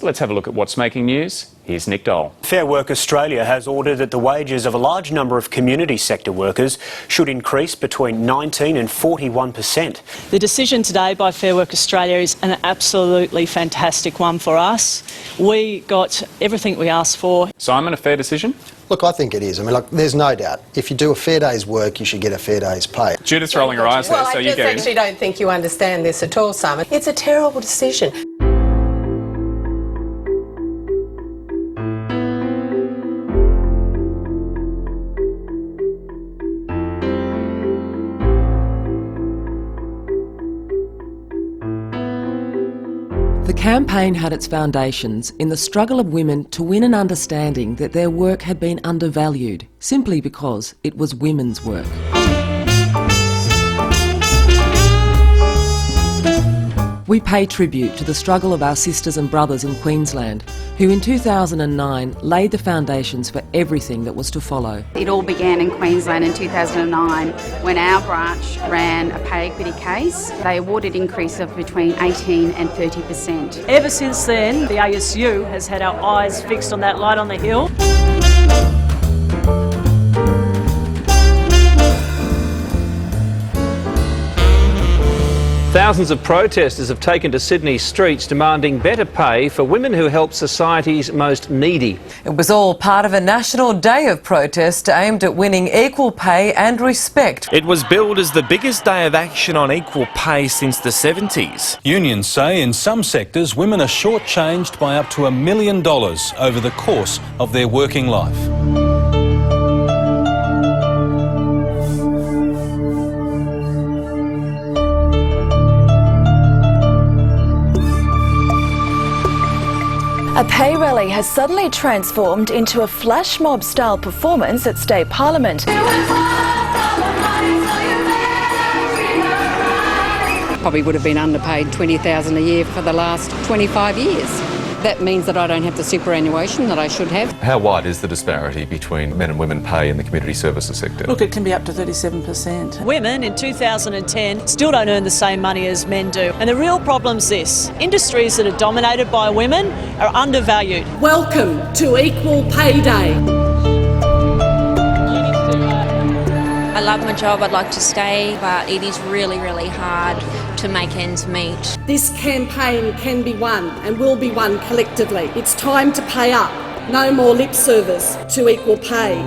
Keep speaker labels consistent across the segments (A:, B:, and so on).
A: Let's have a look at what's making news. Here's Nick Dole.
B: Fair Work Australia has ordered that the wages of a large number of community sector workers should increase between 19 and 41%.
C: The decision today by Fair Work Australia is an absolutely fantastic one for us. We got everything we asked for.
A: Simon, a fair decision?
D: Look, I think it is. I mean, look, there's no doubt. If you do a fair day's work, you should get a fair day's pay.
A: Judith's rolling her eyes there,
E: well,
A: so
E: I
A: you go.
E: I actually don't think you understand this at all, Simon. It's a terrible decision.
F: The campaign had its foundations in the struggle of women to win an understanding that their work had been undervalued, simply because it was women's work. We pay tribute to the struggle of our sisters and brothers in Queensland, who in 2009 laid the foundations for everything that was to follow.
G: It all began in Queensland in 2009 when our branch ran a pay equity case. They awarded increase of between 18 and 30%.
C: Ever since then, the ASU has had our eyes fixed on that light on the hill.
H: Thousands of protesters have taken to Sydney's streets demanding better pay for women who help society's most needy.
I: It was all part of a national day of protest aimed at winning equal pay and respect.
J: It was billed as the biggest day of action on equal pay since the 70s.
K: Unions say in some sectors women are shortchanged by up to $1 million over the course of their working life.
L: A pay rally has suddenly transformed into a flash mob style performance at State Parliament.
M: Probably would have been underpaid $20,000 a year for the last 25 years. That means that I don't have the superannuation that I should have.
N: How wide is the disparity between men and women pay in the community services sector?
C: Look, it can be up to 37%. Women in 2010 still don't earn the same money as men do. And the real problem's this: industries that are dominated by women are undervalued.
O: Welcome to Equal Pay Day.
P: I love my job, I'd like to stay, but it is really, really hard to make ends meet.
O: This campaign can be won and will be won collectively. It's time to pay up. No more lip service to equal pay.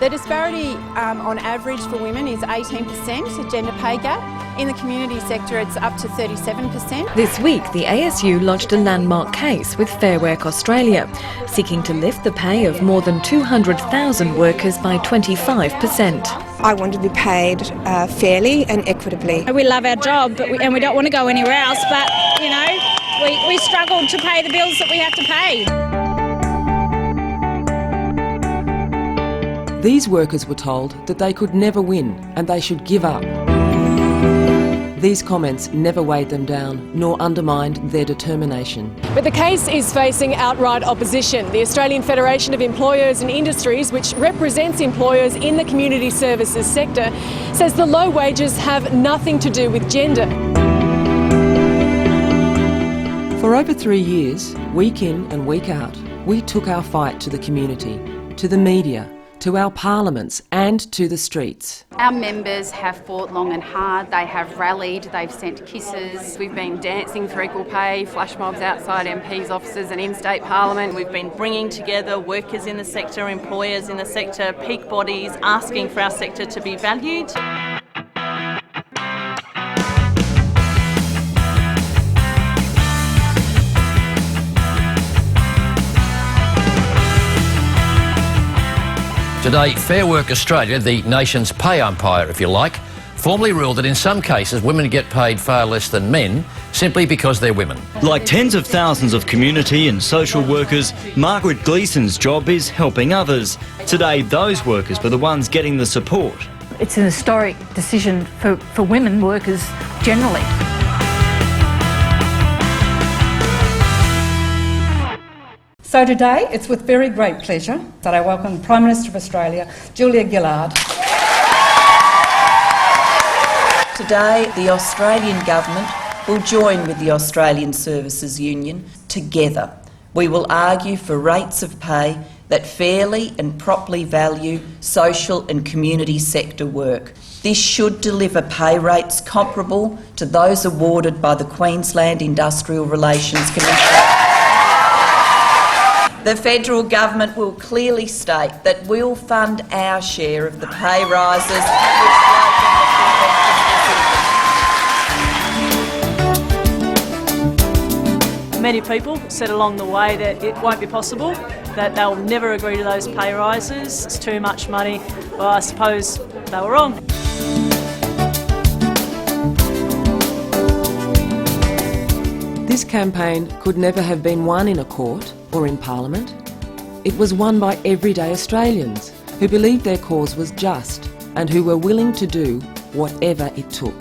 Q: The disparity on average for women is 18%, a gender pay gap. In the community sector, it's up to 37%.
R: This week, the ASU lodged a landmark case with Fair Work Australia, seeking to lift the pay of more than 200,000 workers by 25%.
S: I want to be paid fairly and equitably.
T: We love our job, but we don't want to go anywhere else, but, you know, we struggle to pay the bills that we have to pay.
F: These workers were told that they could never win and they should give up. These comments never weighed them down, nor undermined their determination.
H: But the case is facing outright opposition. The Australian Federation of Employers and Industries, which represents employers in the community services sector, says the low wages have nothing to do with gender.
F: For over 3 years, week in and week out, we took our fight to the community, to the media, to our parliaments and to the streets.
G: Our members have fought long and hard, they have rallied, they've sent kisses.
C: We've been dancing for equal pay, flash mobs outside MPs' offices and in State Parliament. We've been bringing together workers in the sector, employers in the sector, peak bodies, asking for our sector to be valued.
D: Today, Fair Work Australia, the nation's pay umpire, if you like, formally ruled that in some cases women get paid far less than men simply because they're women.
J: Like tens of thousands of community and social workers, Margaret Gleeson's job is helping others. Today, those workers were the ones getting the support.
B: It's an historic decision for women workers generally.
Q: So today, it's with very great pleasure that I welcome Prime Minister of Australia, Julia Gillard.
U: Today, the Australian Government will join with the Australian Services Union. Together, we will argue for rates of pay that fairly and properly value social and community sector work. This should deliver pay rates comparable to those awarded by the Queensland Industrial Relations Commission. The federal government will clearly state that we'll fund our share of the pay rises which flow from the
V: Many people said along the way that it won't be possible, that they'll never agree to those pay rises. It's too much money. Well, I suppose they were wrong.
F: This campaign could never have been won in a court or in Parliament. It was won by everyday Australians who believed their cause was just and who were willing to do whatever it took.